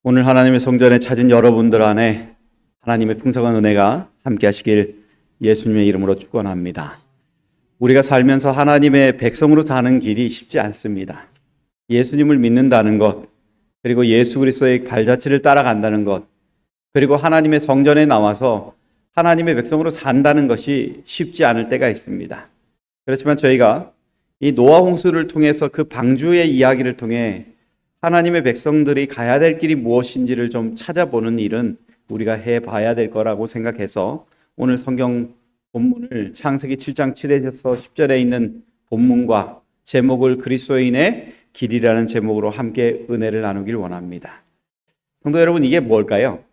오늘 하나님의 성전에 찾은 여러분들 안에 하나님의 풍성한 은혜가 함께 하시길 예수님의 이름으로 축원합니다. 우리가 살면서 하나님의 백성으로 사는 길이 쉽지 않습니다. 예수님을 믿는다는 것, 그리고 예수 그리스도의 발자취를 따라간다는 것, 그리고 하나님의 성전에 나와서 하나님의 백성으로 산다는 것이 쉽지 않을 때가 있습니다. 그렇지만 저희가 이 노아 홍수를 통해서 그 방주의 이야기를 통해 하나님의 백성들이 가야 될 길이 무엇인지를 좀 찾아보는 일은 우리가 해봐야 될 거라고 생각해서 오늘 성경 본문을 창세기 7장 7절에서 10절에 있는 본문과 제목을 그리스도인의 길이라는 제목으로 함께 은혜를 나누길 원합니다. 성도 여러분, 이게 뭘까요?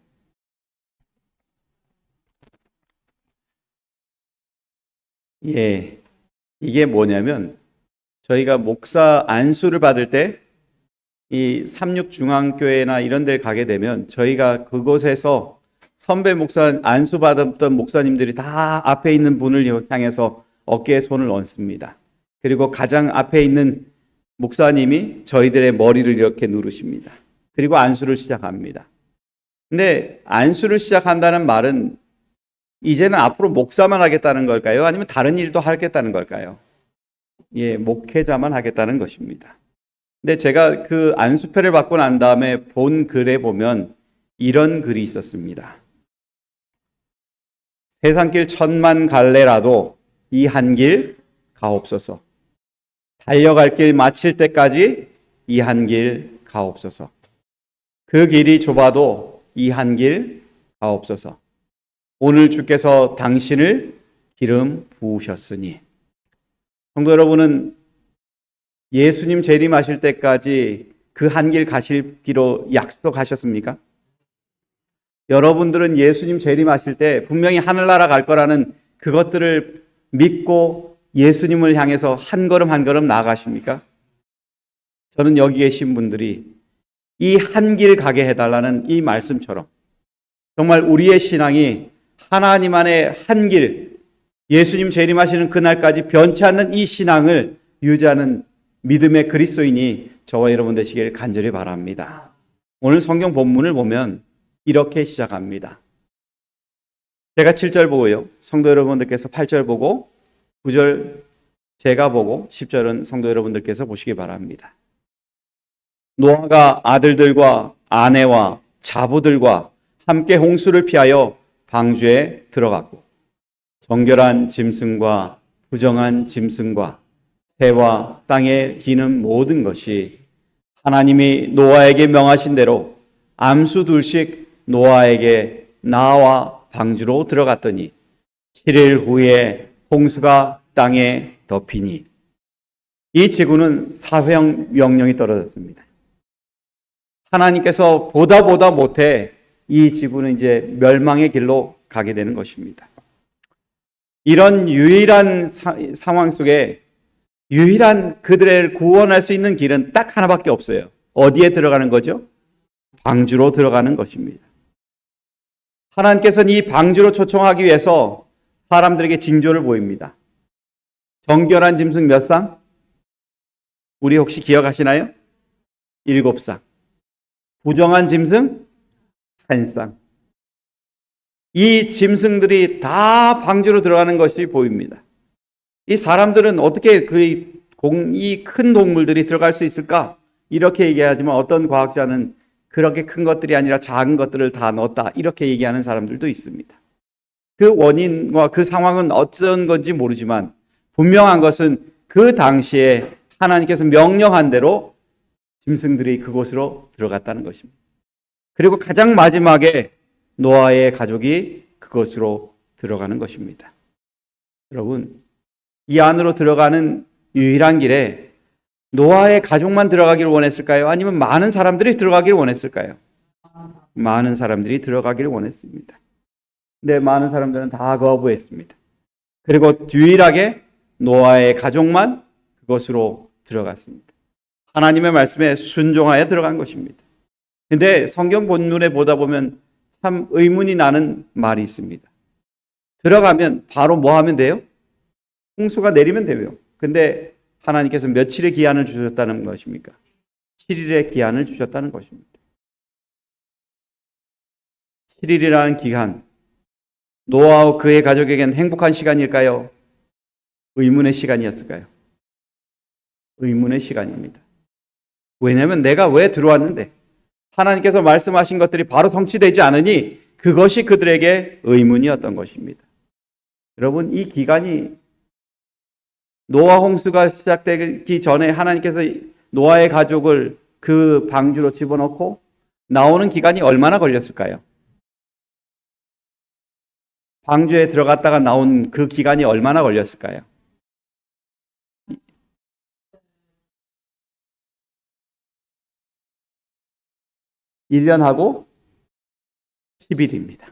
이게 뭐냐면 저희가 목사 안수를 받을 때 이 삼육중앙교회나 이런 데 가게 되면 저희가 그곳에서 선배 목사 안수 받았던 목사님들이 다 앞에 있는 분을 향해서 어깨에 손을 얹습니다. 그리고 가장 앞에 있는 목사님이 저희들의 머리를 이렇게 누르십니다. 그리고 안수를 시작합니다. 근데 안수를 시작한다는 말은 이제는 앞으로 목사만 하겠다는 걸까요? 아니면 다른 일도 하겠다는 걸까요? 목회자만 하겠다는 것입니다. 근데 제가 그 안수패를 받고 난 다음에 본 글에 보면 이런 글이 있었습니다. 세상길 1000만 갈래라도 이 한 길 가옵소서. 달려갈 길 마칠 때까지 이 한 길 가옵소서. 그 길이 좁아도 이 한 길 가옵소서. 오늘 주께서 당신을 기름 부으셨으니. 성도 여러분은 예수님 재림하실 때까지 그 한 길 가시기로 약속하셨습니까? 여러분들은 예수님 재림하실 때 분명히 하늘나라 갈 거라는 그것들을 믿고 예수님을 향해서 한 걸음 한 걸음 나아가십니까? 저는 여기 계신 분들이 이 한 길 가게 해달라는 이 말씀처럼 정말 우리의 신앙이 하나님 안에 한 길, 예수님 재림하시는 그날까지 변치 않는 이 신앙을 유지하는 믿음의 그리스도인이 저와 여러분 되시길 간절히 바랍니다. 오늘 성경 본문을 보면 이렇게 시작합니다. 제가 7절 보고요. 성도 여러분들께서 8절 보고 9절 제가 보고 10절은 성도 여러분들께서 보시기 바랍니다. 노아가 아들들과 아내와 자부들과 함께 홍수를 피하여 방주에 들어갔고 정결한 짐승과 부정한 짐승과 새와 땅에 기는 모든 것이 하나님이 노아에게 명하신 대로 암수 둘씩 노아에게 나와 방주로 들어갔더니 7일 후에 홍수가 땅에 덮이니 이 지구는 사형 명령이 떨어졌습니다. 하나님께서 보다 못해 이 지구는 이제 멸망의 길로 가게 되는 것입니다. 이런 유일한 상황 속에 유일한 그들을 구원할 수 있는 길은 딱 하나밖에 없어요. 어디에 들어가는 거죠? 방주로 들어가는 것입니다. 하나님께서는 이 방주로 초청하기 위해서 사람들에게 징조를 보입니다. 정결한 짐승 몇 쌍? 우리 혹시 기억하시나요? 7쌍. 부정한 짐승? 1쌍. 이 짐승들이 다 방주로 들어가는 것이 보입니다. 이 사람들은 어떻게 이 큰 동물들이 들어갈 수 있을까? 이렇게 얘기하지만 어떤 과학자는 그렇게 큰 것들이 아니라 작은 것들을 다 넣었다. 이렇게 얘기하는 사람들도 있습니다. 그 원인과 그 상황은 어떤 건지 모르지만 분명한 것은 그 당시에 하나님께서 명령한 대로 짐승들이 그곳으로 들어갔다는 것입니다. 그리고 가장 마지막에 노아의 가족이 그곳으로 들어가는 것입니다. 여러분, 이 안으로 들어가는 유일한 길에 노아의 가족만 들어가기를 원했을까요? 아니면 많은 사람들이 들어가기를 원했을까요? 많은 사람들이 들어가기를 원했습니다. 근데 많은 사람들은 다 거부했습니다. 그리고 유일하게 노아의 가족만 그것으로 들어갔습니다. 하나님의 말씀에 순종하여 들어간 것입니다. 근데 성경 본문에 보다 보면 참 의문이 나는 말이 있습니다. 들어가면 바로 뭐 하면 돼요? 홍수가 내리면 돼요. 근데 하나님께서 며칠의 기한을 주셨다는 것입니까? 7일의 기한을 주셨다는 것입니다. 7일이라는 기간, 노아와 그의 가족에겐 행복한 시간일까요? 의문의 시간이었을까요? 의문의 시간입니다. 왜냐하면 내가 왜 들어왔는데 하나님께서 말씀하신 것들이 바로 성취되지 않으니 그것이 그들에게 의문이었던 것입니다. 여러분, 이 기간이 노아 홍수가 시작되기 전에 하나님께서 노아의 가족을 그 방주로 집어넣고 나오는 기간이 얼마나 걸렸을까요? 방주에 들어갔다가 나온 그 기간이 얼마나 걸렸을까요? 1년하고 10일입니다.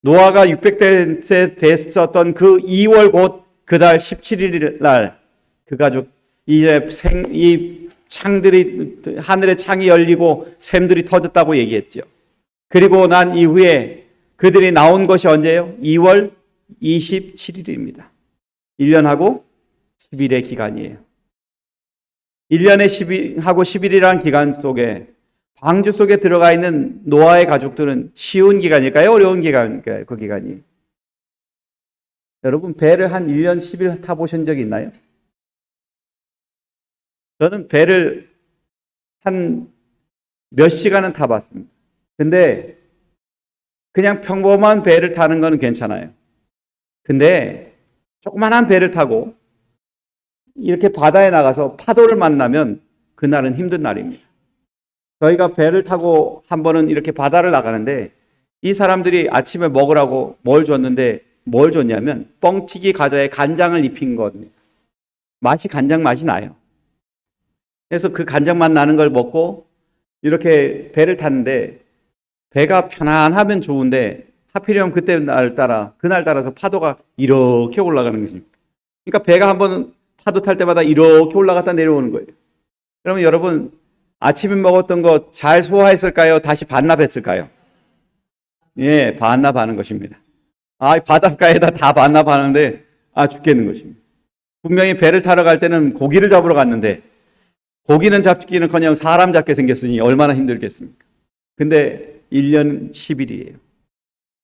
노아가 600세 됐었던 그 2월 곧 그달 17일 날 그 가족 이제 이 창들이 하늘의 창이 열리고 샘들이 터졌다고 얘기했죠. 그리고 난 이후에 그들이 나온 것이 언제예요? 2월 27일입니다. 1년하고 10일의 기간이에요. 1년에 10일하고 10일이라는 기간 속에 방주 속에 들어가 있는 노아의 가족들은 쉬운 기간일까요? 어려운 기간일까요? 그 기간이. 여러분, 배를 한 1년 10일 타보신 적 있나요? 저는 배를 한 몇 시간은 타봤습니다. 근데 그냥 평범한 배를 타는 건 괜찮아요. 근데 조그만한 배를 타고 이렇게 바다에 나가서 파도를 만나면 그날은 힘든 날입니다. 저희가 배를 타고 한 번은 이렇게 바다를 나가는데 이 사람들이 아침에 먹으라고 뭘 줬는데 뭘 줬냐면 뻥튀기 과자에 간장을 입힌 겁니다. 간장 맛이 나요. 그래서 그 간장 맛 나는 걸 먹고 이렇게 배를 탔는데 배가 편안하면 좋은데 하필이면 그날 따라서 파도가 이렇게 올라가는 것입니다. 그러니까 배가 한번 파도 탈 때마다 이렇게 올라갔다 내려오는 거예요. 그러면 여러분, 아침에 먹었던 거 잘 소화했을까요? 다시 반납했을까요? 예, 반납하는 것입니다. 바닷가에다 다 반납하는데 죽겠는 것입니다. 분명히 배를 타러 갈 때는 고기를 잡으러 갔는데 고기는 잡기는커녕 사람 잡게 생겼으니 얼마나 힘들겠습니까? 근데 1년 10일이에요.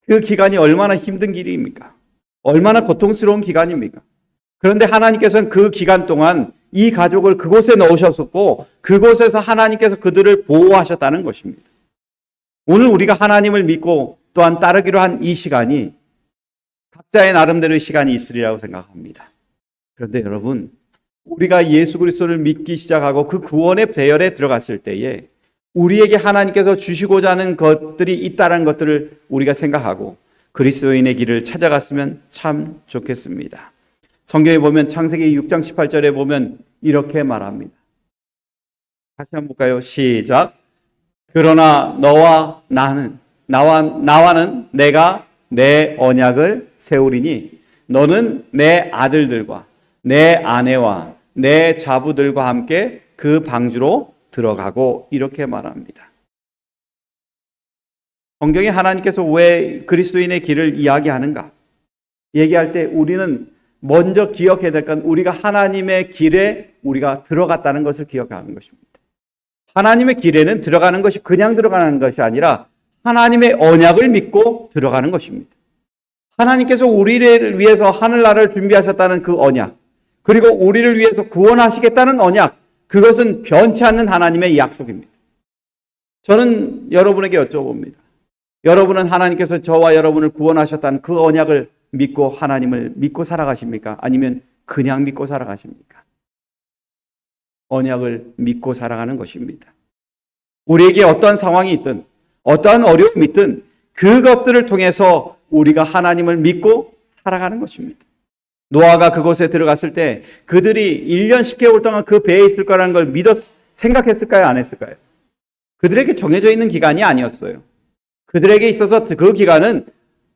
그 기간이 얼마나 힘든 길입니까? 얼마나 고통스러운 기간입니까? 그런데 하나님께서는 그 기간 동안 이 가족을 그곳에 넣으셨었고 그곳에서 하나님께서 그들을 보호하셨다는 것입니다. 오늘 우리가 하나님을 믿고 또한 따르기로 한 이 시간이 각자의 나름대로의 시간이 있으리라고 생각합니다. 그런데 여러분, 우리가 예수 그리스도를 믿기 시작하고 그 구원의 대열에 들어갔을 때에 우리에게 하나님께서 주시고자 하는 것들이 있다는 것들을 우리가 생각하고 그리스도인의 길을 찾아갔으면 참 좋겠습니다. 성경에 보면 창세기 6장 18절에 보면 이렇게 말합니다. 다시 한번 볼까요? 시작. 그러나 나와는 내가 내 언약을 세우리니 너는 내 아들들과 내 아내와 내 자부들과 함께 그 방주로 들어가고 이렇게 말합니다. 성경에 하나님께서 왜 그리스도인의 길을 이야기하는가? 얘기할 때 우리는 먼저 기억해야 될 건 우리가 하나님의 길에 우리가 들어갔다는 것을 기억하는 것입니다. 하나님의 길에는 들어가는 것이 그냥 들어가는 것이 아니라 하나님의 언약을 믿고 들어가는 것입니다. 하나님께서 우리를 위해서 하늘나라를 준비하셨다는 그 언약, 그리고 우리를 위해서 구원하시겠다는 언약, 그것은 변치 않는 하나님의 약속입니다. 저는 여러분에게 여쭤봅니다. 여러분은 하나님께서 저와 여러분을 구원하셨다는 그 언약을 믿고 하나님을 믿고 살아가십니까? 아니면 그냥 믿고 살아가십니까? 언약을 믿고 살아가는 것입니다. 우리에게 어떤 상황이 있든 어떠한 어려움이 있든 그것들을 통해서 우리가 하나님을 믿고 살아가는 것입니다. 노아가 그곳에 들어갔을 때 그들이 1년 10개월 동안 그 배에 있을 거라는 걸 생각했을까요? 안 했을까요? 그들에게 정해져 있는 기간이 아니었어요. 그들에게 있어서 그 기간은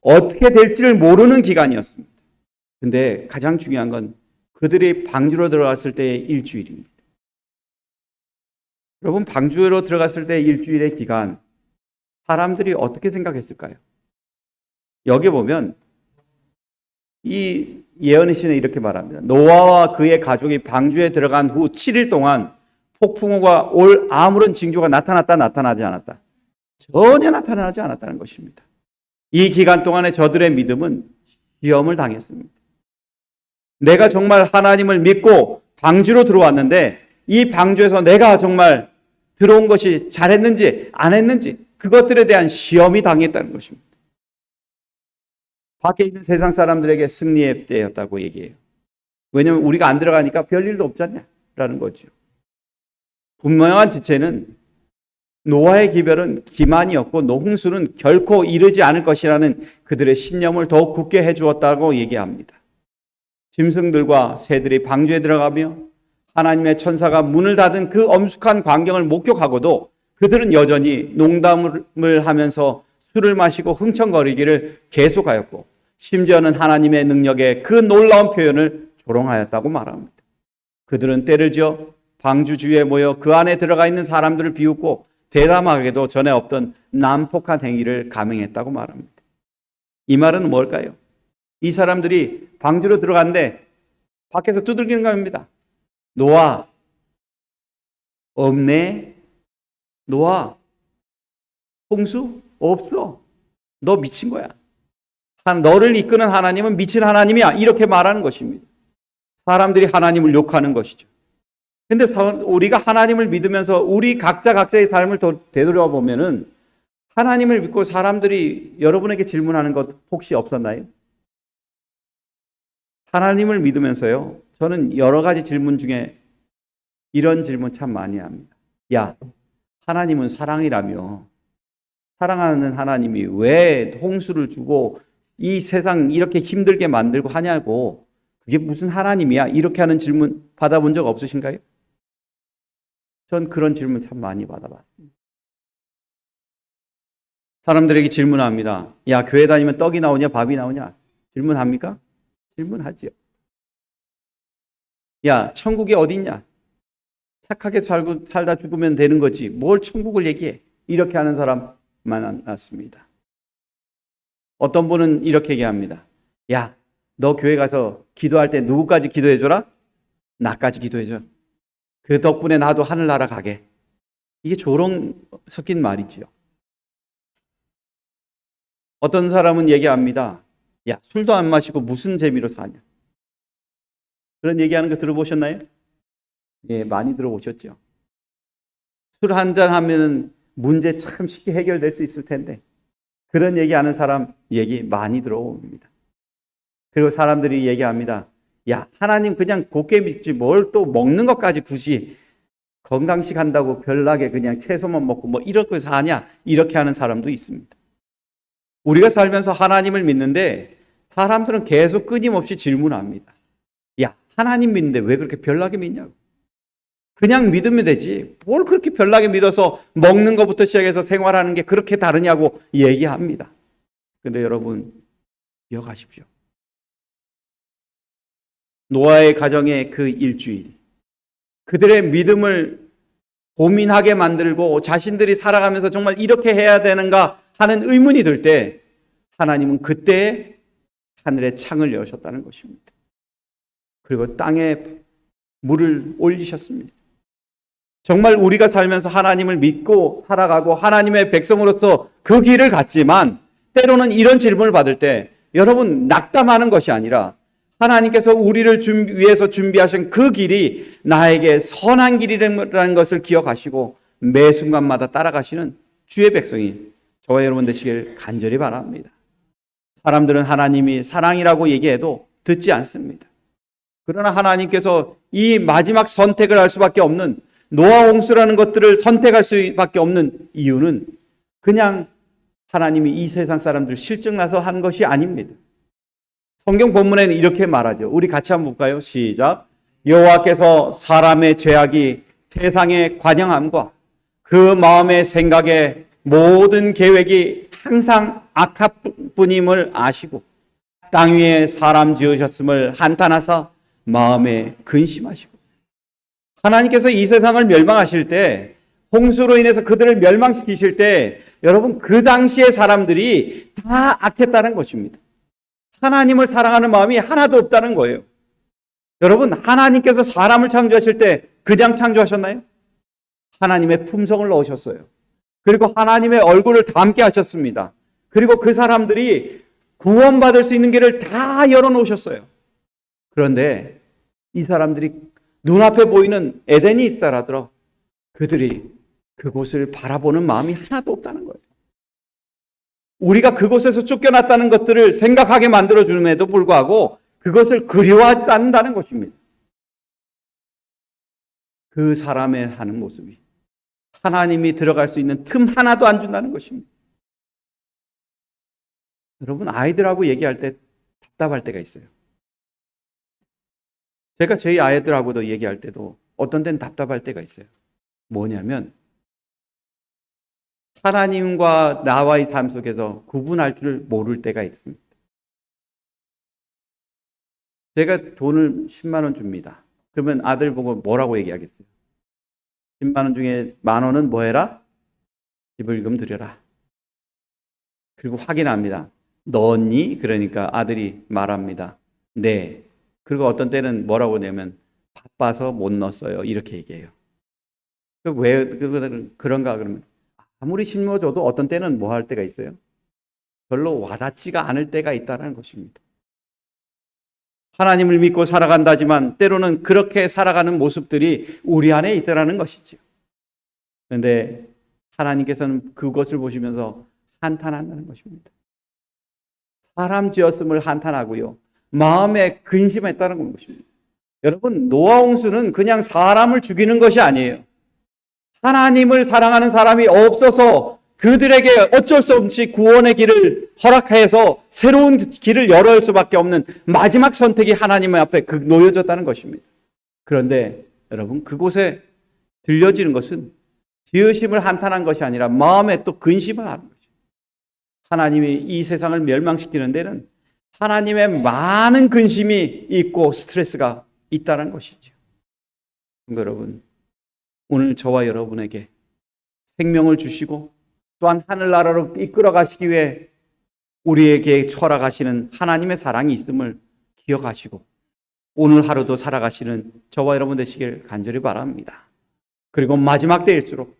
어떻게 될지를 모르는 기간이었습니다. 근데 가장 중요한 건 그들이 방주로 들어갔을 때의 일주일입니다. 여러분, 방주로 들어갔을 때 일주일의 기간, 사람들이 어떻게 생각했을까요? 여기 보면 이 예언의 시는 이렇게 말합니다. 노아와 그의 가족이 방주에 들어간 후 7일 동안 폭풍우가 올 아무런 징조가 나타났다 나타나지 않았다. 전혀 나타나지 않았다는 것입니다. 이 기간 동안에 저들의 믿음은 시험을 당했습니다. 내가 정말 하나님을 믿고 방주로 들어왔는데 이 방주에서 내가 정말 들어온 것이 잘했는지 안 했는지 그것들에 대한 시험이 당했다는 것입니다. 밖에 있는 세상 사람들에게 승리의 때였다고 얘기해요. 왜냐하면 우리가 안 들어가니까 별일도 없잖냐라는 거죠. 분명한 지체는 노아의 기별은 기만이었고 홍수는 결코 이르지 않을 것이라는 그들의 신념을 더욱 굳게 해주었다고 얘기합니다. 짐승들과 새들이 방주에 들어가며 하나님의 천사가 문을 닫은 그 엄숙한 광경을 목격하고도 그들은 여전히 농담을 하면서 술을 마시고 흥청거리기를 계속하였고 심지어는 하나님의 능력의 그 놀라운 표현을 조롱하였다고 말합니다. 그들은 때를 지어 방주 주위에 모여 그 안에 들어가 있는 사람들을 비웃고 대담하게도 전에 없던 난폭한 행위를 감행했다고 말합니다. 이 말은 뭘까요? 이 사람들이 방주로 들어갔는데 밖에서 두들기는 겁니다. 노아, 없네? 노아, 홍수? 없어. 너 미친 거야. 너를 이끄는 하나님은 미친 하나님이야. 이렇게 말하는 것입니다. 사람들이 하나님을 욕하는 것이죠. 근데 우리가 하나님을 믿으면서 우리 각자의 삶을 되돌아보면은 하나님을 믿고 사람들이 여러분에게 질문하는 것 혹시 없었나요? 하나님을 믿으면서요, 저는 여러 가지 질문 중에 이런 질문 참 많이 합니다. 야, 하나님은 사랑이라며 사랑하는 하나님이 왜 홍수를 주고 이 세상 이렇게 힘들게 만들고 하냐고, 그게 무슨 하나님이야? 이렇게 하는 질문 받아본 적 없으신가요? 전 그런 질문 참 많이 받아봤습니다. 사람들에게 질문합니다. 야, 교회 다니면 떡이 나오냐 밥이 나오냐? 질문합니까? 질문하지요. 야, 천국이 어딨냐? 착하게 살다 죽으면 되는 거지. 뭘 천국을 얘기해? 이렇게 하는 사람 많았습니다. 어떤 분은 이렇게 얘기합니다. 야, 너 교회 가서 기도할 때 누구까지 기도해줘라? 나까지 기도해줘. 그 덕분에 나도 하늘나라 가게. 이게 조롱 섞인 말이지요. 어떤 사람은 얘기합니다. 야, 술도 안 마시고 무슨 재미로 사냐? 그런 얘기하는 거 들어보셨나요? 예, 많이 들어보셨죠. 술 한잔 하면은 문제 참 쉽게 해결될 수 있을 텐데 그런 얘기하는 사람 얘기 많이 들어옵니다. 그리고 사람들이 얘기합니다. 야, 하나님 그냥 곱게 믿지 뭘 또 먹는 것까지 굳이 건강식 한다고 별나게 그냥 채소만 먹고 뭐 이렇게 사냐? 이렇게 하는 사람도 있습니다. 우리가 살면서 하나님을 믿는데 사람들은 계속 끊임없이 질문합니다. 야, 하나님 믿는데 왜 그렇게 별나게 믿냐고. 그냥 믿으면 되지. 뭘 그렇게 별나게 믿어서 먹는 것부터 시작해서 생활하는 게 그렇게 다르냐고 얘기합니다. 근데 여러분, 기억하십시오. 노아의 가정의 그 일주일, 그들의 믿음을 고민하게 만들고 자신들이 살아가면서 정말 이렇게 해야 되는가 하는 의문이 들 때 하나님은 그때 하늘의 창을 여셨다는 것입니다. 그리고 땅에 물을 올리셨습니다. 정말 우리가 살면서 하나님을 믿고 살아가고 하나님의 백성으로서 그 길을 갔지만 때로는 이런 질문을 받을 때 여러분 낙담하는 것이 아니라 하나님께서 우리를 위해서 준비하신 그 길이 나에게 선한 길이라는 것을 기억하시고 매 순간마다 따라가시는 주의 백성이 저와 여러분 되시길 간절히 바랍니다. 사람들은 하나님이 사랑이라고 얘기해도 듣지 않습니다. 그러나 하나님께서 이 마지막 선택을 할 수밖에 없는 노아 홍수라는 것들을 선택할 수밖에 없는 이유는 그냥 하나님이 이 세상 사람들 실증나서 하는 것이 아닙니다. 성경 본문에는 이렇게 말하죠. 우리 같이 한번 볼까요? 시작. 여호와께서 사람의 죄악이 세상의 관영함과 그 마음의 생각의 모든 계획이 항상 악할 뿐임을 아시고 땅 위에 사람 지으셨음을 한탄하사 마음에 근심하시고. 하나님께서 이 세상을 멸망하실 때 홍수로 인해서 그들을 멸망시키실 때 여러분 그 당시의 사람들이 다 악했다는 것입니다. 하나님을 사랑하는 마음이 하나도 없다는 거예요. 여러분 하나님께서 사람을 창조하실 때 그냥 창조하셨나요? 하나님의 품성을 넣으셨어요. 그리고 하나님의 얼굴을 닮게 하셨습니다. 그리고 그 사람들이 구원받을 수 있는 길을 다 열어놓으셨어요. 그런데 이 사람들이 눈앞에 보이는 에덴이 있더라도 그들이 그곳을 바라보는 마음이 하나도 없다는 거예요. 우리가 그곳에서 쫓겨났다는 것들을 생각하게 만들어줌에도 불구하고 그것을 그리워하지도 않는다는 것입니다. 그 사람의 하는 모습이 하나님이 들어갈 수 있는 틈 하나도 안 준다는 것입니다. 여러분, 아이들하고 얘기할 때 답답할 때가 있어요. 제가 저희 아이들하고도 얘기할 때도 어떤 때는 답답할 때가 있어요. 뭐냐면 하나님과 나와의 삶 속에서 구분할 줄 모를 때가 있습니다. 제가 돈을 10만 원 줍니다. 그러면 아들 보고 뭐라고 얘기하겠어요? 10만 원 중에 만 원은 뭐 해라? 기부금 드려라. 그리고 확인합니다. 넣었니? 그러니까 아들이 말합니다. 네. 그리고 어떤 때는 뭐라고 하냐면 바빠서 못 넣었어요. 이렇게 얘기해요. 왜 그런가 그러면 아무리 심어줘도 어떤 때는 뭐 할 때가 있어요? 별로 와닿지가 않을 때가 있다는 것입니다. 하나님을 믿고 살아간다지만 때로는 그렇게 살아가는 모습들이 우리 안에 있다는 것이죠. 그런데 하나님께서는 그것을 보시면서 한탄한다는 것입니다. 사람 지었음을 한탄하고요. 마음에 근심했다는 것입니다. 여러분, 노아 홍수는 그냥 사람을 죽이는 것이 아니에요. 하나님을 사랑하는 사람이 없어서 그들에게 어쩔 수 없이 구원의 길을 허락해서 새로운 길을 열어올 수밖에 없는 마지막 선택이 하나님 앞에 놓여졌다는 것입니다. 그런데 여러분, 그곳에 들려지는 것은 지으심을 한탄한 것이 아니라 마음에 또 근심을 하는 것입니다. 하나님이 이 세상을 멸망시키는 데는 하나님의 많은 근심이 있고 스트레스가 있다는 것이죠. 여러분, 오늘 저와 여러분에게 생명을 주시고 또한 하늘나라로 이끌어 가시기 위해 우리에게 허락하시는 하나님의 사랑이 있음을 기억하시고 오늘 하루도 살아가시는 저와 여러분 되시길 간절히 바랍니다. 그리고 마지막 때일수록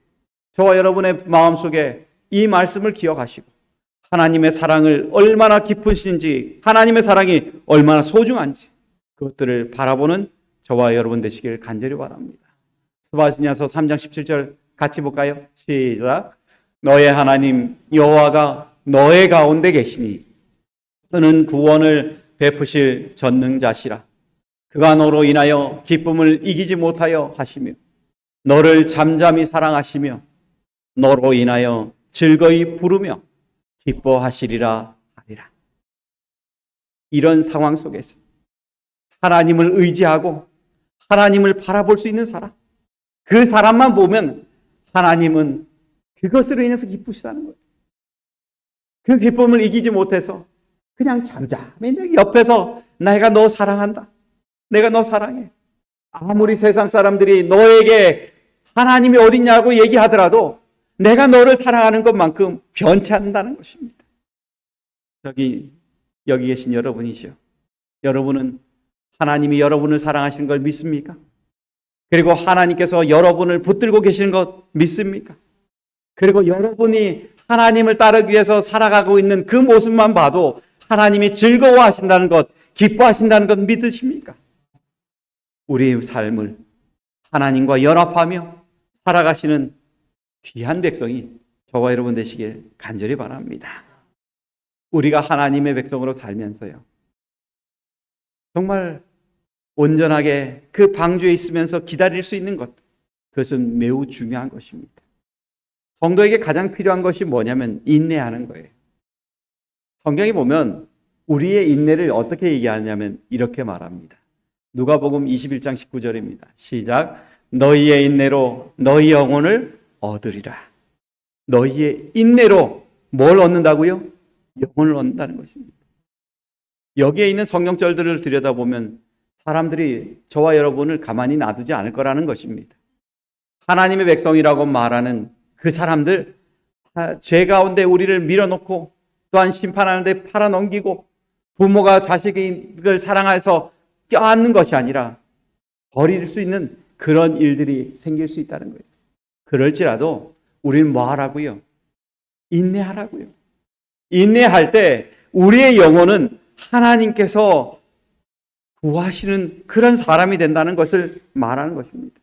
저와 여러분의 마음속에 이 말씀을 기억하시고 하나님의 사랑을 얼마나 깊으신지, 하나님의 사랑이 얼마나 소중한지 그것들을 바라보는 저와 여러분 되시길 간절히 바랍니다. 스바냐서 3장 17절 같이 볼까요? 시작. 너의 하나님 여호와가 너의 가운데 계시니 그는 구원을 베푸실 전능자시라. 그가 너로 인하여 기쁨을 이기지 못하여 하시며 너를 잠잠히 사랑하시며 너로 인하여 즐거이 부르며 기뻐하시리라 하리라. 이런 상황 속에서 하나님을 의지하고 하나님을 바라볼 수 있는 사람, 그 사람만 보면 하나님은 그것으로 인해서 기쁘시다는 거예요. 그 기쁨을 이기지 못해서 그냥 잠잠히 옆에서 내가 너 사랑한다. 내가 너 사랑해. 아무리 세상 사람들이 너에게 하나님이 어딨냐고 얘기하더라도 내가 너를 사랑하는 것만큼 변치 않는다는 것입니다. 여기 계신 여러분이시요. 여러분은 하나님이 여러분을 사랑하시는 걸 믿습니까? 그리고 하나님께서 여러분을 붙들고 계시는 것 믿습니까? 그리고 여러분이 하나님을 따르기 위해서 살아가고 있는 그 모습만 봐도 하나님이 즐거워하신다는 것, 기뻐하신다는 것 믿으십니까? 우리의 삶을 하나님과 연합하며 살아가시는 귀한 백성이 저와 여러분 되시길 간절히 바랍니다. 우리가 하나님의 백성으로 살면서요, 정말 온전하게 그 방주에 있으면서 기다릴 수 있는 것, 그것은 매우 중요한 것입니다. 성도에게 가장 필요한 것이 뭐냐면 인내하는 거예요. 성경에 보면 우리의 인내를 어떻게 얘기하냐면 이렇게 말합니다. 누가복음 21장 19절입니다. 시작. 너희의 인내로 너희 영혼을 얻으리라. 너희의 인내로 뭘 얻는다고요? 영혼을 얻는다는 것입니다. 여기에 있는 성경절들을 들여다보면 사람들이 저와 여러분을 가만히 놔두지 않을 거라는 것입니다. 하나님의 백성이라고 말하는 그 사람들, 죄 가운데 우리를 밀어놓고 또한 심판하는데 팔아넘기고 부모가 자식을 사랑해서 껴안는 것이 아니라 버릴 수 있는 그런 일들이 생길 수 있다는 거예요. 그럴지라도 우리는 뭐 하라고요? 인내하라고요. 인내할 때 우리의 영혼은 하나님께서 구하시는 그런 사람이 된다는 것을 말하는 것입니다.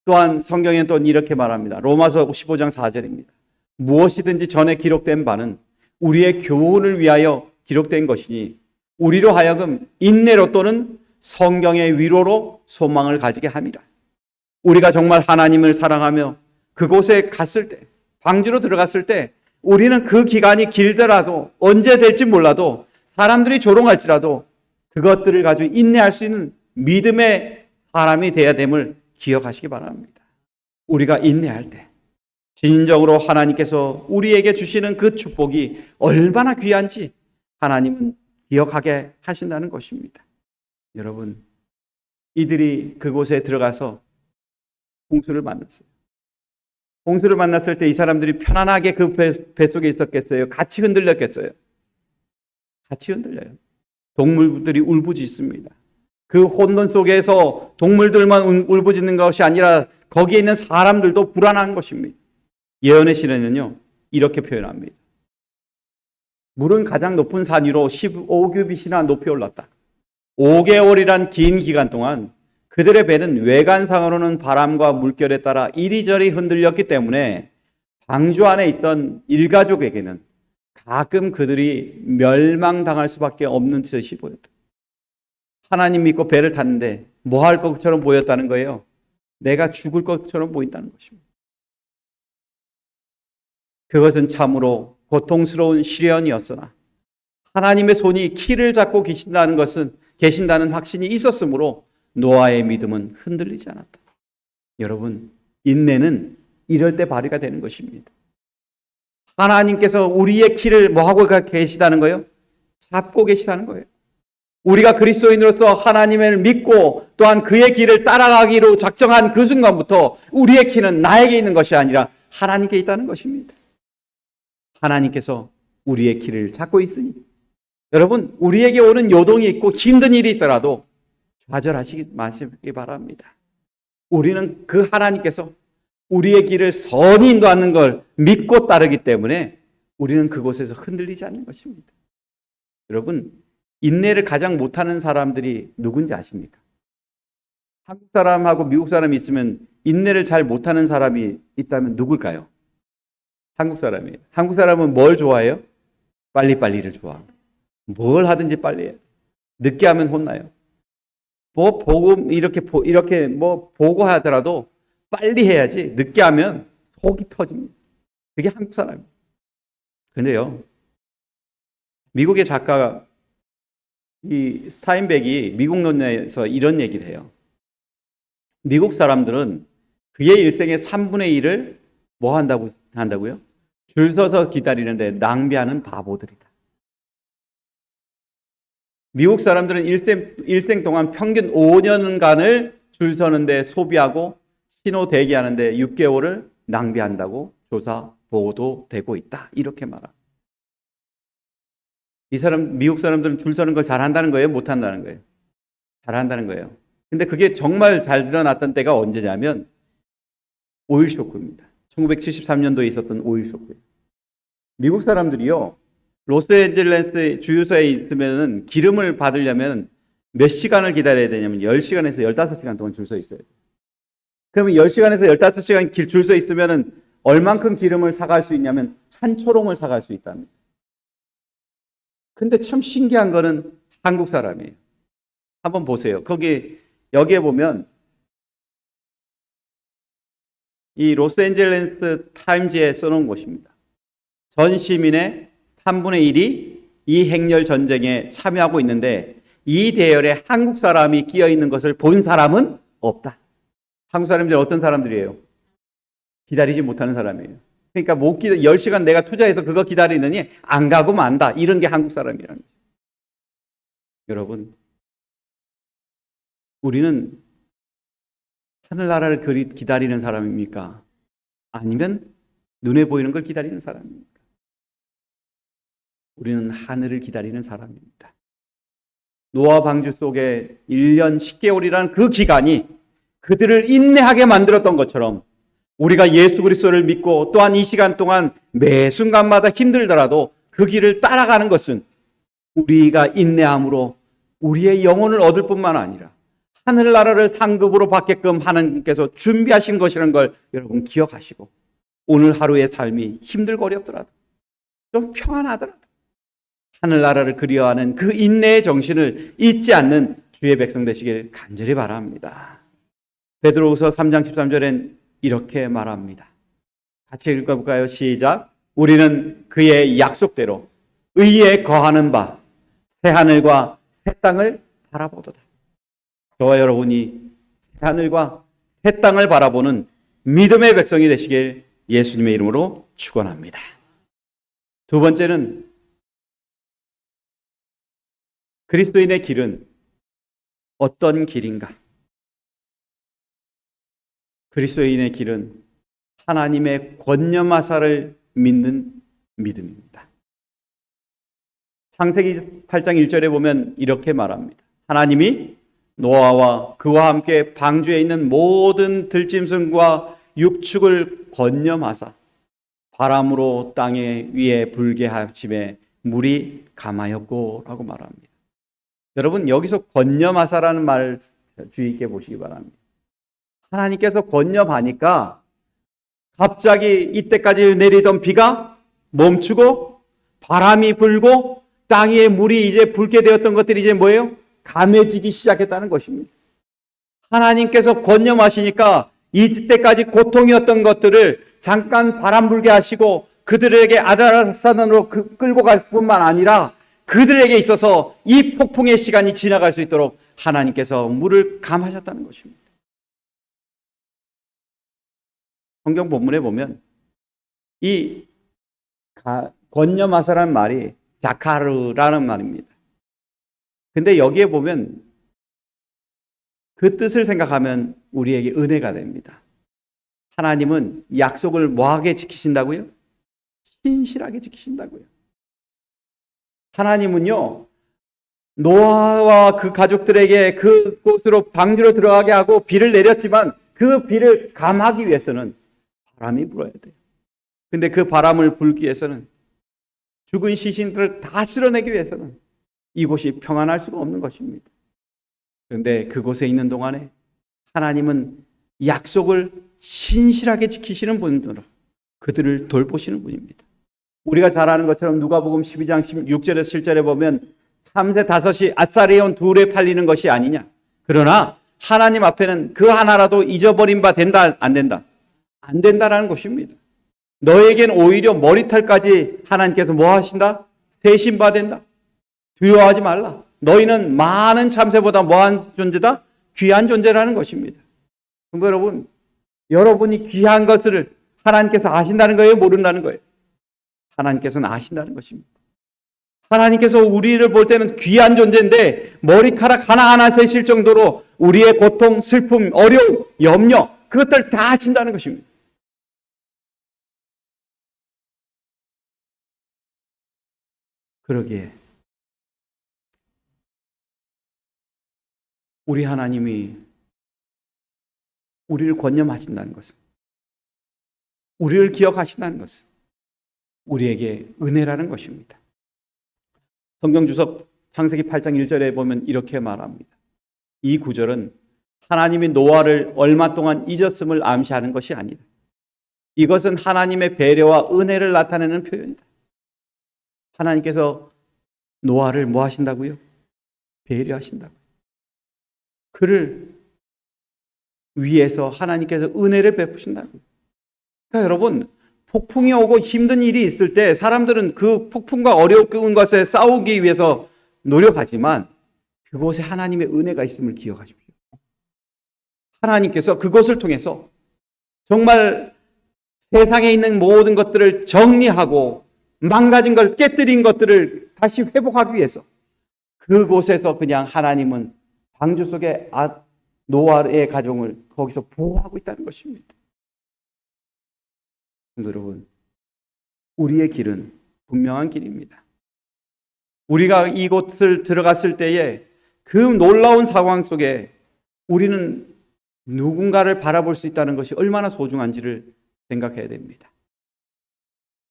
또한 성경에 또 이렇게 말합니다. 로마서 15장 4절입니다. 무엇이든지 전에 기록된 바는 우리의 교훈을 위하여 기록된 것이니 우리로 하여금 인내로 또는 성경의 위로로 소망을 가지게 함이라. 우리가 정말 하나님을 사랑하며 그곳에 갔을 때, 방주로 들어갔을 때 우리는 그 기간이 길더라도 언제 될지 몰라도 사람들이 조롱할지라도 그것들을 가지고 인내할 수 있는 믿음의 사람이 되어야 됨을 기억하시기 바랍니다. 우리가 인내할 때 진정으로 하나님께서 우리에게 주시는 그 축복이 얼마나 귀한지 하나님은 기억하게 하신다는 것입니다. 여러분, 이들이 그곳에 들어가서 홍수를 만났어요. 홍수를 만났을 때 이 사람들이 편안하게 그 뱃속에 있었겠어요? 같이 흔들렸겠어요? 같이 흔들려요. 동물들이 울부짖습니다. 그 혼돈 속에서 동물들만 울부짖는 것이 아니라 거기에 있는 사람들도 불안한 것입니다. 예언의 시에는요 이렇게 표현합니다. 물은 가장 높은 산 위로 15규빗이나 높이 올랐다. 5개월이란 긴 기간 동안 그들의 배는 외관상으로는 바람과 물결에 따라 이리저리 흔들렸기 때문에 방주 안에 있던 일가족에게는 가끔 그들이 멸망당할 수밖에 없는 듯이 보였다. 하나님 믿고 배를 탔는데 뭐 할 것처럼 보였다는 거예요. 내가 죽을 것처럼 보인다는 것입니다. 그것은 참으로 고통스러운 시련이었으나 하나님의 손이 키를 잡고 계신다는 확신이 있었으므로 노아의 믿음은 흔들리지 않았다. 여러분, 인내는 이럴 때 발휘가 되는 것입니다. 하나님께서 우리의 키를 뭐 하고 계시다는 거예요? 잡고 계시다는 거예요. 우리가 그리스도인으로서 하나님을 믿고 또한 그의 길을 따라가기로 작정한 그 순간부터 우리의 키는 나에게 있는 것이 아니라 하나님께 있다는 것입니다. 하나님께서 우리의 키를 잡고 있으니 여러분, 우리에게 오는 요동이 있고 힘든 일이 있더라도 좌절하시기 마시기 바랍니다. 우리는 그 하나님께서 우리의 길을 선히 인도하는 걸 믿고 따르기 때문에 우리는 그곳에서 흔들리지 않는 것입니다. 여러분, 인내를 가장 못하는 사람들이 누군지 아십니까? 한국 사람하고 미국 사람이 있으면 인내를 잘 못하는 사람이 있다면 누굴까요? 한국 사람이에요. 한국 사람은 뭘 좋아해요? 빨리빨리를 좋아합니다. 뭘 하든지 빨리 해요. 늦게 하면 혼나요. 뭐 이렇게 뭐 보고 하더라도 빨리 해야지 늦게 하면 속이 터집니다. 그게 한국 사람이에요. 근데요, 미국의 작가 이 스타인백이 미국 논에서 이런 얘기를 해요. 미국 사람들은 그의 일생의 3분의 1을 뭐 한다고요? 줄 서서 기다리는데 낭비하는 바보들이다. 미국 사람들은 일생 동안 평균 5년간을 줄 서는데 소비하고 신호 대기하는데 6개월을 낭비한다고 조사 보도되고 있다. 이렇게 말합니다. 미국 사람들은 줄 서는 걸 잘한다는 거예요? 못한다는 거예요? 잘한다는 거예요. 근데 그게 정말 잘 드러났던 때가 언제냐면 오일 쇼크입니다. 1973년도에 있었던 오일 쇼크예요. 미국 사람들이요, 로스앤젤레스 주유소에 있으면 기름을 받으려면 몇 시간을 기다려야 되냐면 10시간에서 15시간 동안 줄 서 있어요. 그러면 10시간에서 15시간 줄 서 있으면 얼만큼 기름을 사갈 수 있냐면 한 초롱을 사갈 수 있답니다. 근데 참 신기한 거는 한국 사람이에요. 한번 보세요. 여기에 보면 이 로스앤젤레스 타임즈에 써놓은 것입니다. 전 시민의 3분의 1이 이 행렬 전쟁에 참여하고 있는데 이 대열에 한국 사람이 끼어 있는 것을 본 사람은 없다. 한국 사람들은 어떤 사람들이에요? 기다리지 못하는 사람이에요. 그러니까 10시간 내가 투자해서 그거 기다리느니 안 가고 만다. 이런 게 한국 사람이라는 거예요. 여러분, 우리는 하늘나라를 기다리는 사람입니까? 아니면 눈에 보이는 걸 기다리는 사람입니까? 우리는 하늘을 기다리는 사람입니다. 노아 방주 속에 1년 10개월이라는 그 기간이 그들을 인내하게 만들었던 것처럼 우리가 예수 그리스도를 믿고 또한 이 시간 동안 매 순간마다 힘들더라도 그 길을 따라가는 것은 우리가 인내함으로 우리의 영혼을 얻을 뿐만 아니라 하늘나라를 상급으로 받게끔 하나님께서 준비하신 것이라는 걸 여러분 기억하시고, 오늘 하루의 삶이 힘들고 어렵더라도 좀 평안하더라도 하늘나라를 그리워하는 그 인내의 정신을 잊지 않는 주의 백성 되시길 간절히 바랍니다. 베드로후서 3장 13절엔 이렇게 말합니다. 같이 읽어볼까요? 시작. 우리는 그의 약속대로 의에 거하는 바 새하늘과 새 땅을 바라보도다. 저와 여러분이 새하늘과 새 땅을 바라보는 믿음의 백성이 되시길 예수님의 이름으로 축원합니다. 두 번째는 그리스도인의 길은 어떤 길인가? 그리스도인의 길은 하나님의 권념하사를 믿는 믿음입니다. 창세기 8장 1절에 보면 이렇게 말합니다. 하나님이 노아와 그와 함께 방주에 있는 모든 들짐승과 육축을 권념하사 바람으로 땅에 위에 불게 하심에 물이 감하였고 라고 말합니다. 여러분, 여기서 권념하사라는 말 주의 있게 보시기 바랍니다. 하나님께서 권념하니까 갑자기 이때까지 내리던 비가 멈추고 바람이 불고 땅 위에 물이 이제 붉게 되었던 것들이 이제 뭐예요? 감해지기 시작했다는 것입니다. 하나님께서 권념하시니까 이때까지 고통이었던 것들을 잠깐 바람 불게 하시고 그들에게 아라사단으로 끌고 갈 뿐만 아니라 그들에게 있어서 이 폭풍의 시간이 지나갈 수 있도록 하나님께서 물을 감하셨다는 것입니다. 성경 본문에 보면 이 권념하사라는 말이 자카르라는 말입니다. 근데 여기에 보면 그 뜻을 생각하면 우리에게 은혜가 됩니다. 하나님은 약속을 뭐하게 지키신다고요? 신실하게 지키신다고요. 하나님은요, 노아와 그 가족들에게 그곳으로 방주로 들어가게 하고 비를 내렸지만 그 비를 감하기 위해서는 바람이 불어야 돼요. 근데 그 바람을 불기 위해서는 죽은 시신들을 다 쓸어내기 위해서는 이곳이 평안할 수가 없는 것입니다. 그런데 그곳에 있는 동안에 하나님은 약속을 신실하게 지키시는 분으로 그들을 돌보시는 분입니다. 우리가 잘 아는 것처럼 누가복음 12장 16절에서 7절에 보면 참새 5이 아싸리온 2에 팔리는 것이 아니냐. 그러나 하나님 앞에는 그 하나라도 잊어버린 바 된다, 안 된다? 안 된다라는 것입니다. 너에겐 오히려 머리털까지 하나님께서 뭐 하신다? 세신 바 된다. 두려워하지 말라. 너희는 많은 참새보다 뭐한 존재다? 귀한 존재라는 것입니다. 여러분, 여러분이 귀한 것을 하나님께서 아신다는 거예요? 모른다는 거예요? 하나님께서는 아신다는 것입니다. 하나님께서 우리를 볼 때는 귀한 존재인데 머리카락 하나하나 세실 정도로 우리의 고통, 슬픔, 어려움, 염려 그것들 다 아신다는 것입니다. 그러기에 우리 하나님이 우리를 권념하신다는 것은, 우리를 기억하신다는 것은 우리에게 은혜라는 것입니다. 성경 주석 창세기 8장 1절에 보면 이렇게 말합니다. 이 구절은 하나님이 노아를 얼마 동안 잊었음을 암시하는 것이 아니다. 이것은 하나님의 배려와 은혜를 나타내는 표현이다. 하나님께서 노아를 뭐 하신다고요? 배려하신다고요. 그를 위해서 하나님께서 은혜를 베푸신다고요. 그러니까 여러분, 폭풍이 오고 힘든 일이 있을 때 사람들은 그 폭풍과 어려운 것에 싸우기 위해서 노력하지만 그곳에 하나님의 은혜가 있음을 기억하십시오. 하나님께서 그것을 통해서 정말 세상에 있는 모든 것들을 정리하고 망가진 걸, 깨뜨린 것들을 다시 회복하기 위해서 그곳에서 그냥 하나님은 방주 속에 노아의 가정을 거기서 보호하고 있다는 것입니다. 여러분, 우리의 길은 분명한 길입니다. 우리가 이곳을 들어갔을 때에 그 놀라운 상황 속에 우리는 누군가를 바라볼 수 있다는 것이 얼마나 소중한지를 생각해야 됩니다.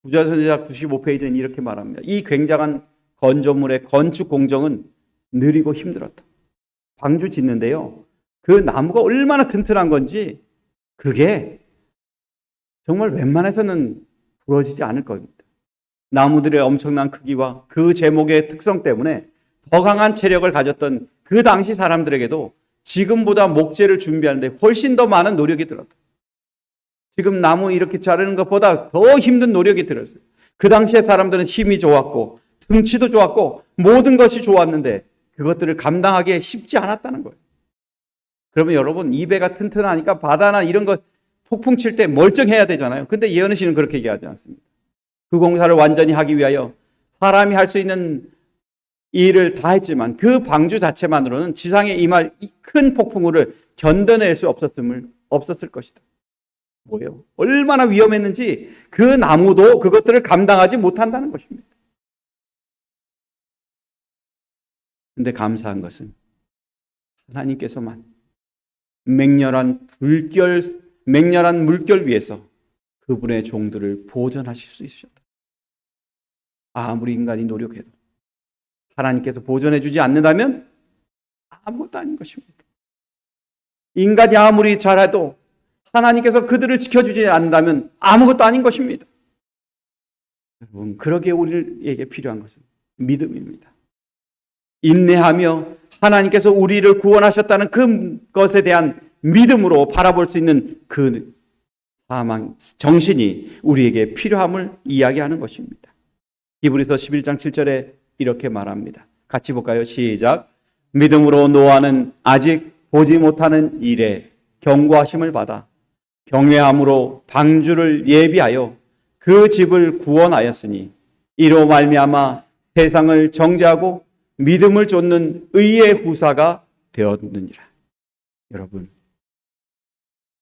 부자선지자 95페이지는 이렇게 말합니다. 이 굉장한 건조물의 건축 공정은 느리고 힘들었다. 방주 짓는데요, 그 나무가 얼마나 튼튼한 건지 그게 정말 웬만해서는 부러지지 않을 겁니다. 나무들의 엄청난 크기와 그 제목의 특성 때문에 더 강한 체력을 가졌던 그 당시 사람들에게도 지금보다 목재를 준비하는데 훨씬 더 많은 노력이 들었다. 지금 나무 이렇게 자르는 것보다 더 힘든 노력이 들었어요. 그 당시에 사람들은 힘이 좋았고 등치도 좋았고 모든 것이 좋았는데 그것들을 감당하기 쉽지 않았다는 거예요. 그러면 여러분, 이 배가 튼튼하니까 바다나 이런 것 폭풍 칠 때 멀쩡해야 되잖아요. 근데 예언의 시는 그렇게 얘기하지 않습니다. 그 공사를 완전히 하기 위하여 사람이 할 수 있는 일을 다 했지만 그 방주 자체만으로는 지상에 임할 이 큰 폭풍우를 견뎌낼 수 없었을 것이다. 뭐예요? 얼마나 위험했는지 그 나무도 그것들을 감당하지 못한다는 것입니다. 근데 감사한 것은 하나님께서만 맹렬한 물결 위에서 그분의 종들을 보존하실 수 있으셨다. 아무리 인간이 노력해도 하나님께서 보존해 주지 않는다면 아무것도 아닌 것입니다. 인간이 아무리 잘해도 하나님께서 그들을 지켜주지 않는다면 아무것도 아닌 것입니다. 여러분, 그러기에 우리에게 필요한 것은 믿음입니다. 인내하며 하나님께서 우리를 구원하셨다는 그것에 대한 믿음으로 바라볼 수 있는 그 정신이 우리에게 필요함을 이야기하는 것입니다. 히브리서 11장 7절에 이렇게 말합니다. 같이 볼까요? 시작. 믿음으로 노아는 아직 보지 못하는 일에 경고하심을 받아 경외함으로 방주를 예비하여 그 집을 구원하였으니 이로 말미암아 세상을 정죄하고 믿음을 쫓는 의의 후사가 되었느니라.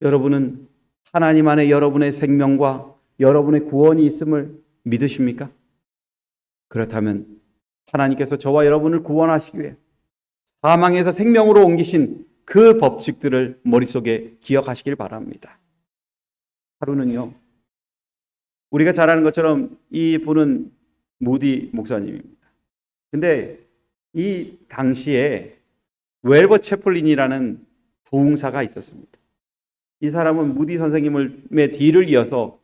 여러분은 하나님 안에 여러분의 생명과 여러분의 구원이 있음을 믿으십니까? 그렇다면 하나님께서 저와 여러분을 구원하시기 위해 사망에서 생명으로 옮기신 그 법칙들을 머릿속에 기억하시길 바랍니다. 하루는요, 우리가 잘 아는 것처럼 이 분은 무디 목사님입니다. 근데 이 당시에 웰버 채플린이라는 부흥사가 있었습니다. 이 사람은 무디 선생님의 뒤를 이어서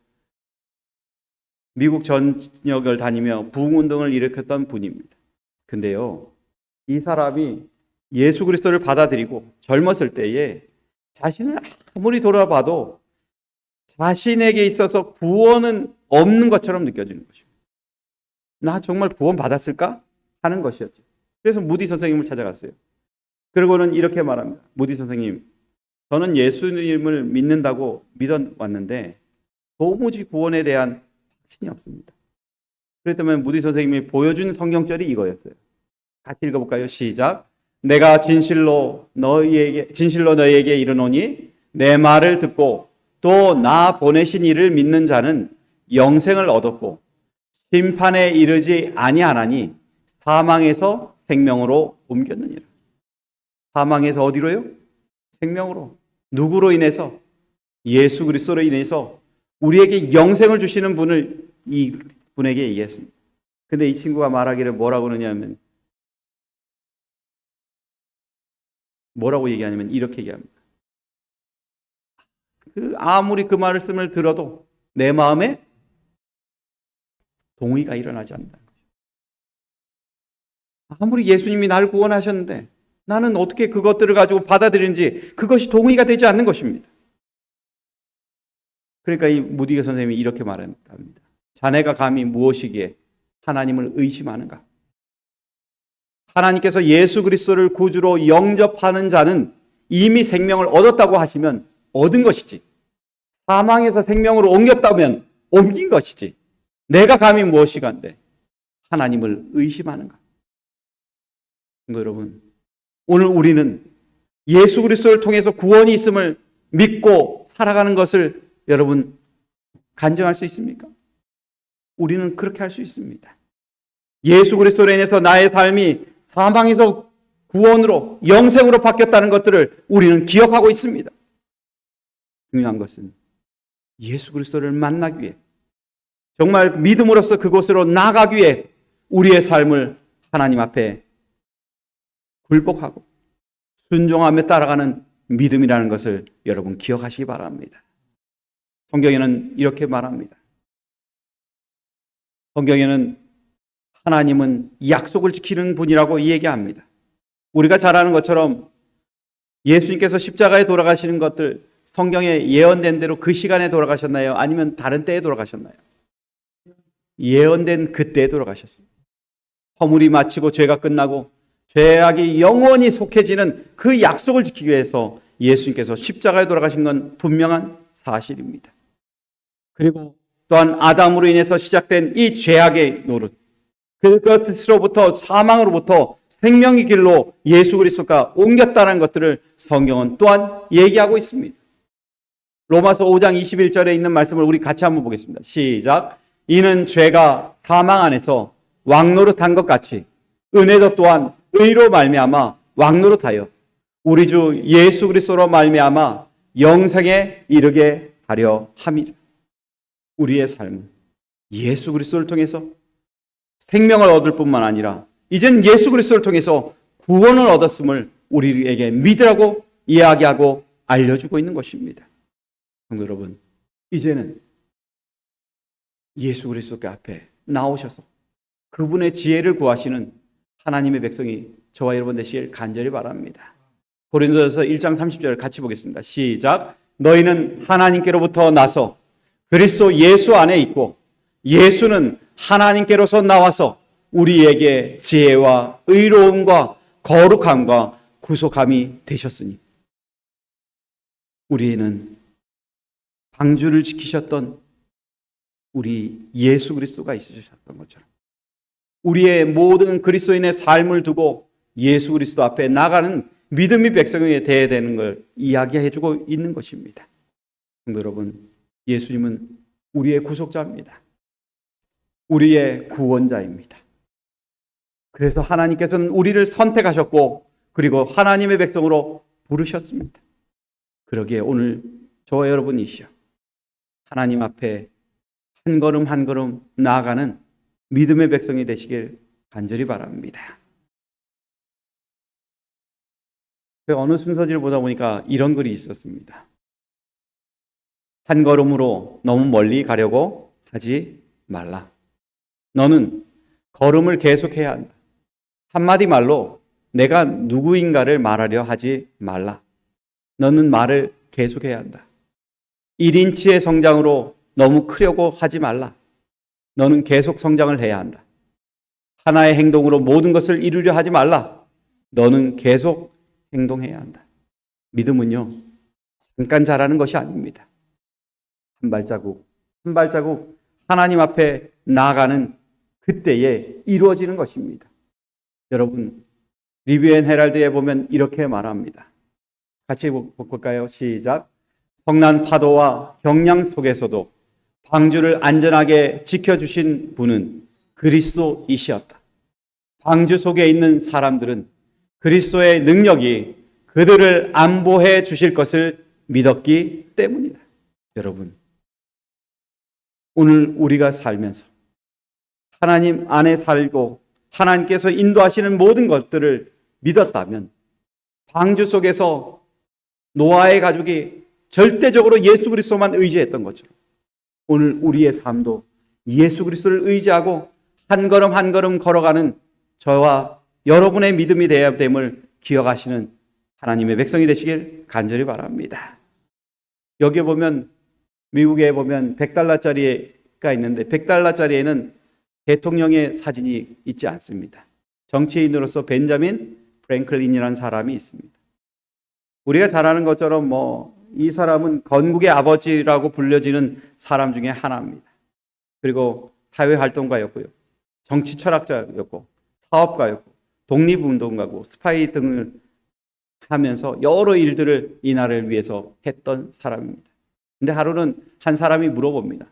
미국 전역을 다니며 부흥운동을 일으켰던 분입니다. 근데요, 이 사람이 예수 그리스도를 받아들이고 젊었을 때에 자신을 아무리 돌아봐도 자신에게 있어서 구원은 없는 것처럼 느껴지는 것입니다. 나 정말 구원 받았을까? 하는 것이었죠. 그래서 무디 선생님을 찾아갔어요. 그리고는 이렇게 말합니다. 무디 선생님, 저는 예수님을 믿는다고 믿어왔는데 도무지 구원에 대한 확신이 없습니다. 그랬다면 무디 선생님이 보여준 성경절이 이거였어요. 같이 읽어볼까요? 시작. 내가 진실로 너희에게 이르노니 내 말을 듣고 또 나 보내신 이를 믿는 자는 영생을 얻었고 심판에 이르지 아니하나니 사망에서 생명으로 옮겼느니라. 사망에서 어디로요? 생명으로. 누구로 인해서? 예수 그리스도로 인해서 우리에게 영생을 주시는 분을 이 분에게 얘기했습니다. 근데 이 친구가 말하기를 뭐라고 그러냐면 뭐라고 얘기하냐면 이렇게 얘기합니다. 아무리 그 말씀을 들어도 내 마음에 동의가 일어나지 않는다. 아무리 예수님이 나를 구원하셨는데 나는 어떻게 그것들을 가지고 받아들이는지 그것이 동의가 되지 않는 것입니다. 그러니까 이 무디 선생님이 이렇게 말합니다. 자네가 감히 무엇이기에 하나님을 의심하는가? 하나님께서 예수 그리스도를 구주로 영접하는 자는 이미 생명을 얻었다고 하시면 얻은 것이지, 사망에서 생명으로 옮겼다면 옮긴 것이지, 내가 감히 무엇이간데 하나님을 의심하는가? 여러분, 오늘 우리는 예수 그리스도를 통해서 구원이 있음을 믿고 살아가는 것을 여러분 간증할 수 있습니까? 우리는 그렇게 할 수 있습니다. 예수 그리스도로 인해서 나의 삶이 사망에서 구원으로 영생으로 바뀌었다는 것들을 우리는 기억하고 있습니다. 중요한 것은 예수 그리스도를 만나기 위해, 정말 믿음으로써 그곳으로 나아가기 위해 우리의 삶을 하나님 앞에 굴복하고 순종하며 따라가는 믿음이라는 것을 여러분 기억하시기 바랍니다. 성경에는 이렇게 말합니다. 성경에는 하나님은 약속을 지키는 분이라고 얘기합니다. 우리가 잘 아는 것처럼 예수님께서 십자가에 돌아가시는 것들 성경에 예언된 대로 그 시간에 돌아가셨나요? 아니면 다른 때에 돌아가셨나요? 예언된 그때에 돌아가셨습니다. 허물이 마치고 죄가 끝나고 죄악이 영원히 속해지는 그 약속을 지키기 위해서 예수님께서 십자가에 돌아가신 건 분명한 사실입니다. 그리고 또한 아담으로 인해서 시작된 이 죄악의 노릇, 그것으로부터 사망으로부터 생명의 길로 예수 그리스도가 옮겼다는 것들을 성경은 또한 얘기하고 있습니다. 로마서 5장 21절에 있는 말씀을 우리 같이 한번 보겠습니다. 시작. 이는 죄가 사망 안에서 왕노릇한 것 같이 은혜도 또한 의로 말미암아 왕노릇하여 우리 주 예수 그리스도로 말미암아 영생에 이르게 하려 함이라. 우리의 삶은 예수 그리스도를 통해서 생명을 얻을 뿐만 아니라 이젠 예수 그리스도를 통해서 구원을 얻었음을 우리에게 믿으라고 이야기하고 알려주고 있는 것입니다. 여러분, 이제는 예수 그리스도 앞에 나오셔서 그분의 지혜를 구하시는 하나님의 백성이 저와 여러분 되시길 간절히 바랍니다. 고린도전서 1장 30절 같이 보겠습니다. 시작. 너희는 하나님께로부터 나서 그리스도 예수 안에 있고 예수는 하나님께로서 나와서 우리에게 지혜와 의로움과 거룩함과 구속함이 되셨으니 우리는 방주를 지키셨던 우리 예수 그리스도가 있으셨던 것처럼 우리의 모든 그리스도인의 삶을 두고 예수 그리스도 앞에 나가는 믿음의 백성이 되어야 되는 걸 이야기해주고 있는 것입니다. 성도 여러분, 예수님은 우리의 구속자입니다. 우리의 구원자입니다. 그래서 하나님께서는 우리를 선택하셨고 그리고 하나님의 백성으로 부르셨습니다. 그러기에 오늘 저와 여러분이시여 하나님 앞에 한 걸음 한 걸음 나아가는 믿음의 백성이 되시길 간절히 바랍니다. 어느 순서지를 보다 보니까 이런 글이 있었습니다. 한 걸음으로 너무 멀리 가려고 하지 말라. 너는 걸음을 계속해야 한다. 한마디 말로 내가 누구인가를 말하려 하지 말라. 너는 말을 계속해야 한다. 1인치의 성장으로 너무 크려고 하지 말라. 너는 계속 성장을 해야 한다. 하나의 행동으로 모든 것을 이루려 하지 말라. 너는 계속 행동해야 한다. 믿음은요, 잠깐 자라는 것이 아닙니다. 한 발자국, 한 발자국 하나님 앞에 나아가는 그때에 이루어지는 것입니다. 여러분, 리뷰 앤 헤럴드에 보면 이렇게 말합니다. 같이 볼까요? 시작. 성난 파도와 경량 속에서도 방주를 안전하게 지켜주신 분은 그리스도이시었다. 방주 속에 있는 사람들은 그리스도의 능력이 그들을 안보해 주실 것을 믿었기 때문이다. 여러분, 오늘 우리가 살면서 하나님 안에 살고 하나님께서 인도하시는 모든 것들을 믿었다면 방주 속에서 노아의 가족이 절대적으로 예수 그리스도만 의지했던 것처럼 오늘 우리의 삶도 예수 그리스도를 의지하고 한 걸음 한 걸음 걸어가는 저와 여러분의 믿음이 되어야 됨을 기억하시는 하나님의 백성이 되시길 간절히 바랍니다. 여기에 보면 미국에 보면 $100짜리가 있는데 $100짜리에는 대통령의 사진이 있지 않습니다. 정치인으로서 벤자민 프랭클린이라는 사람이 있습니다. 우리가 잘 아는 것처럼 이 사람은 건국의 아버지라고 불려지는 사람 중에 하나입니다. 그리고 사회활동가였고요. 정치 철학자였고 사업가였고 독립운동가고 스파이 등을 하면서 여러 일들을 이 나라를 위해서 했던 사람입니다. 근데 하루는 한 사람이 물어봅니다.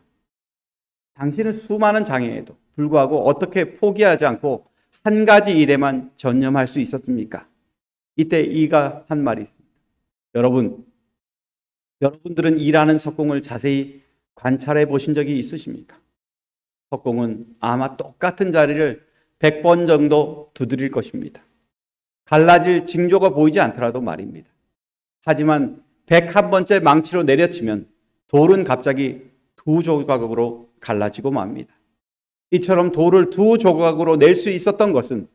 당신은 수많은 장애에도 불구하고 어떻게 포기하지 않고 한 가지 일에만 전념할 수 있었습니까? 이때 이가 한 말이 있습니다. 여러분, 여러분들은 일하는 석공을 자세히 관찰해 보신 적이 있으십니까? 석공은 아마 똑같은 자리를 100번 정도 두드릴 것입니다. 갈라질 징조가 보이지 않더라도 말입니다. 하지만 101번째 망치로 내려치면 돌은 갑자기 두 조각으로 갈라지고 맙니다. 이처럼 돌을 두 조각으로 낼 수 있었던 것은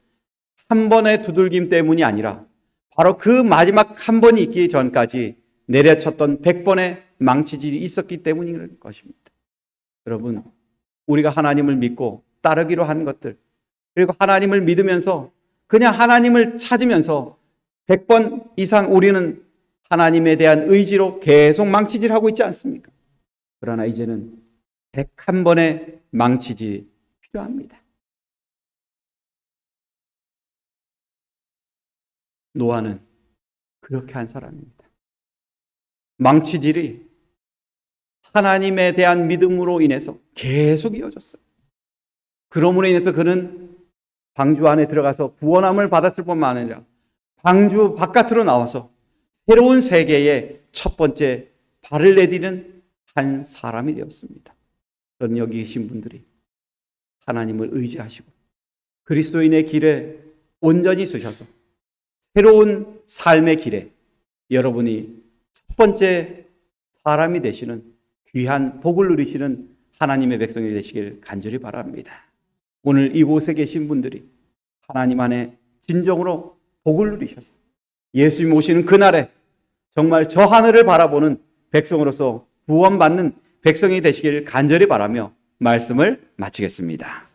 한 번의 두들김 때문이 아니라 바로 그 마지막 한 번이 있기 전까지 내려쳤던 100번의 망치질이 있었기 때문인 것입니다. 여러분, 우리가 하나님을 믿고 따르기로 한 것들, 그리고 하나님을 믿으면서 그냥 하나님을 찾으면서 100번 이상 우리는 하나님에 대한 의지로 계속 망치질하고 있지 않습니까? 그러나 이제는 101번의 망치질이 필요합니다. 노아는 그렇게 한 사람입니다. 망치질이 하나님에 대한 믿음으로 인해서 계속 이어졌어요. 그러므로 인해서 그는 방주 안에 들어가서 구원함을 받았을 뿐만 아니라 방주 바깥으로 나와서 새로운 세계의 첫 번째 발을 내디는 한 사람이 되었습니다. 저는 여기 계신 분들이 하나님을 의지하시고 그리스도인의 길에 온전히 서셔서 새로운 삶의 길에 여러분이 첫 번째 사람이 되시는 귀한 복을 누리시는 하나님의 백성이 되시길 간절히 바랍니다. 오늘 이곳에 계신 분들이 하나님 안에 진정으로 복을 누리셔서 예수님 오시는 그날에 정말 저 하늘을 바라보는 백성으로서 구원받는 백성이 되시길 간절히 바라며 말씀을 마치겠습니다.